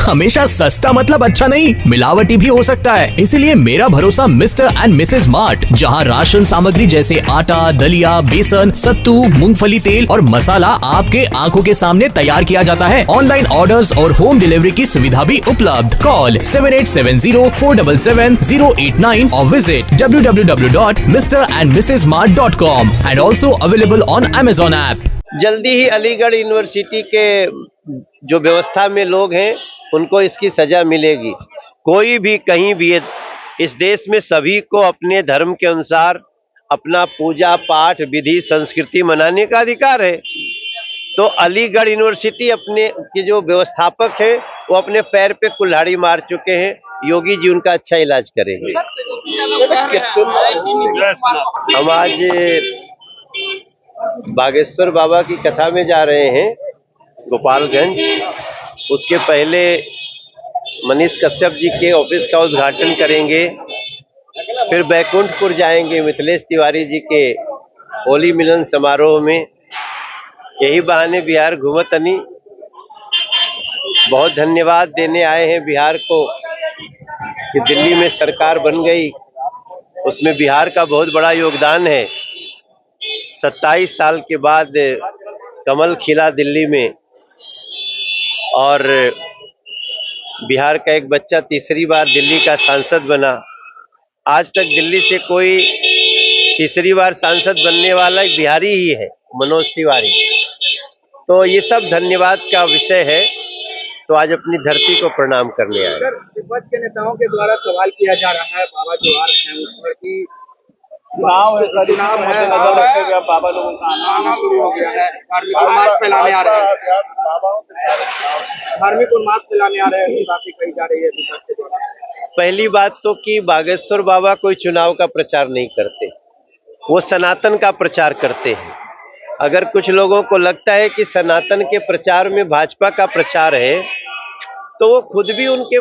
हमेशा सस्ता मतलब अच्छा नहीं, मिलावटी भी हो सकता है। इसीलिए मेरा भरोसा मिस्टर एंड मिसेज मार्ट, जहां राशन सामग्री जैसे आटा, दलिया, बेसन, सत्तू, मूंगफली तेल और मसाला आपके आंखों के सामने तैयार किया जाता है। ऑनलाइन ऑर्डर्स और होम डिलीवरी की सुविधा भी उपलब्ध। कॉल 7870477089 और visit www.mrandmrsmart.com and also available on Amazon app। जल्दी ही अलीगढ़ यूनिवर्सिटी के जो व्यवस्था में लोग हैं उनको इसकी सजा मिलेगी। कोई भी कहीं भी इस देश में सभी को अपने धर्म के अनुसार अपना पूजा पाठ विधि संस्कृति मनाने का अधिकार है। तो अलीगढ़ यूनिवर्सिटी अपने के जो व्यवस्थापक हैं वो अपने पैर पे कुल्हाड़ी मार चुके हैं। योगी जी उनका अच्छा इलाज करेंगे। हम आज बागेश्वर बाबा की कथा में जा रहे हैं गोपालगंज। उसके पहले मनीष कश्यप जी के ऑफिस का उद्घाटन करेंगे, फिर बैकुंठपुर जाएंगे मिथिलेश तिवारी जी के होली मिलन समारोह में। यही बहाने बिहार घूमतनी। बहुत धन्यवाद देने आए हैं बिहार को कि दिल्ली में सरकार बन गई, उसमें बिहार का बहुत बड़ा योगदान है। 27 साल के बाद कमल खिला दिल्ली में और बिहार का एक बच्चा तीसरी बार दिल्ली का सांसद बना। आज तक दिल्ली से कोई तीसरी बार सांसद बनने वाला एक बिहारी ही है, मनोज तिवारी। तो ये सब धन्यवाद का विषय है। तो आज अपनी धरती को प्रणाम करने आए। सर, विपक्ष के नेताओं के द्वारा सवाल किया जा रहा है बाबा जो आ रहे हैं उस पर कि चुनाव है, नजर रखते हुए बाबा लोगों का आना शुरू हो गया है। धार्मिक उन्माद फैलाने आ रहे हैं, धार्मिक उन्माद फैलाने आ रहे हैं, ऐसी बातें कही जा रही है विपक्ष के द्वारा। पहली बात तो कि बागेश्वर बाबा कोई चुनाव का प्रचार नहीं करते, वो सनातन का प्रचार करते हैं। अगर कुछ लोगों को लगता है कि सनातन के प्रचार में भाजपा का प्रचार है तो वो खुद भी उनके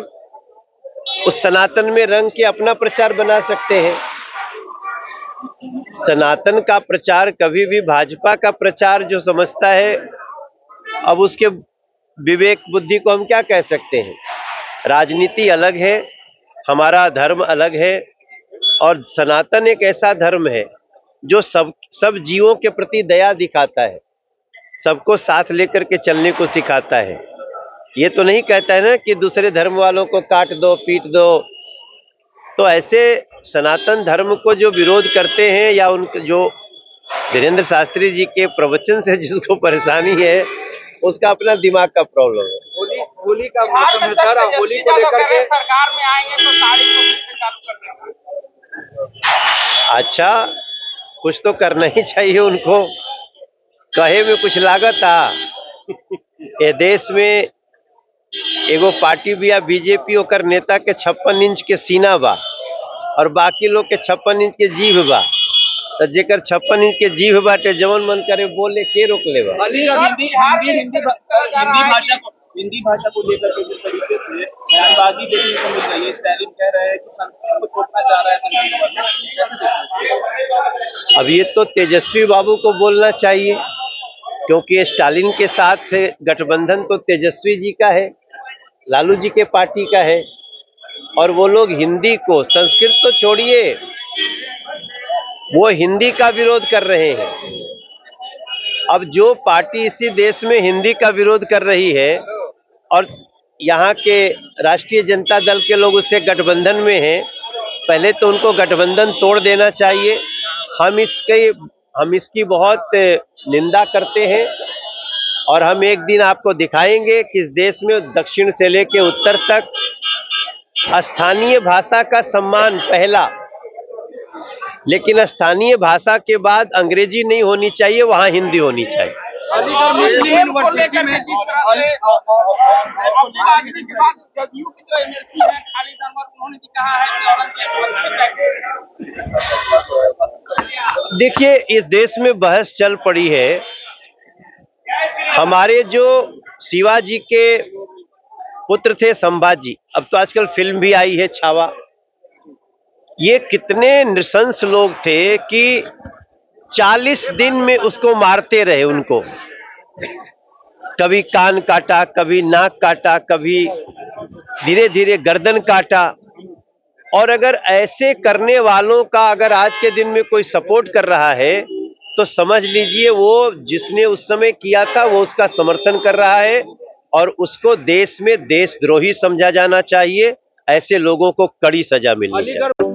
उस सनातन में रंग के अपना प्रचार बना सकते हैं। सनातन का प्रचार कभी भी भाजपा का प्रचार जो समझता है, अब उसके विवेक बुद्धि को हम क्या कह सकते हैं। राजनीति अलग है, हमारा धर्म अलग है और सनातन एक ऐसा धर्म है जो सब जीवों के प्रति दया दिखाता है, सबको साथ लेकर के चलने को सिखाता है। ये तो नहीं कहता है ना कि दूसरे धर्म वालों को काट दो, पीट दो। तो ऐसे सनातन धर्म को जो विरोध करते हैं या उनके जो वीरेंद्र शास्त्री जी के प्रवचन से जिसको परेशानी है उसका अपना दिमाग का प्रॉब्लम है। होली का मौसम है सर, होली को लेकर के सरकार में आएंगे तो साड़ी को फिर से चालू कर देंगे। अच्छा, कुछ तो करना ही चाहिए उनको। कहे में कुछ लागत आ। ये देश में एगो पार्टी भी या बीजेपी ओकर नेता के 56 इंच के सीना बा और बाकी लोग के 56 इंच के जीभ बा। तो जेकर 56 इंच के जीभ बाटे जवन मन करे बोले के रोक ले बा। हिंदी भाषा को लेकर के जिस तरीके से बयानबाजी देखने को मिल रही है, स्टालिन कह रहे हैं कि संविधान को तोड़ना चाह रहा है संविधान, कैसे देखते हैं? अब ये तो तेजस्वी बाबू को बोलना चाहिए, क्योंकि स्टालिन के साथ गठबंधन तो तेजस्वी जी का है, लालू जी के पार्टी का है। और वो लोग हिंदी को, संस्कृत तो छोड़िए, वो हिंदी का विरोध कर रहे हैं। अब जो पार्टी इसी देश में हिंदी का विरोध कर रही है और यहाँ के राष्ट्रीय जनता दल के लोग उससे गठबंधन में हैं, पहले तो उनको गठबंधन तोड़ देना चाहिए। हम इसकी बहुत निंदा करते हैं और हम एक दिन आपको दिखाएंगे कि इस देश में दक्षिण से लेकर उत्तर तक स्थानीय भाषा का सम्मान पहला, लेकिन स्थानीय भाषा के बाद अंग्रेजी नहीं होनी चाहिए, वहां हिंदी होनी चाहिए। अलीगढ़ मुस्लिम यूनिवर्सिटी में जदयू की जो एमएलसी है खालिद अहमद, उन्होंने भी कहा है कि औरंगजेब। देखिए, इस देश में बहस चल पड़ी है। हमारे जो शिवाजी के पुत्र थे संभाजी, अब तो आजकल फिल्म भी आई है छावा। ये कितने नृशंस लोग थे कि 40 दिन में उसको मारते रहे। उनको कभी कान काटा, कभी नाक काटा, कभी धीरे धीरे गर्दन काटा। और अगर ऐसे करने वालों का अगर आज के दिन में कोई सपोर्ट कर रहा है तो समझ लीजिए वो जिसने उस समय किया था वो उसका समर्थन कर रहा है और उसको देश में देशद्रोही समझा जाना चाहिए। ऐसे लोगों को कड़ी सजा मिलनी चाहिए।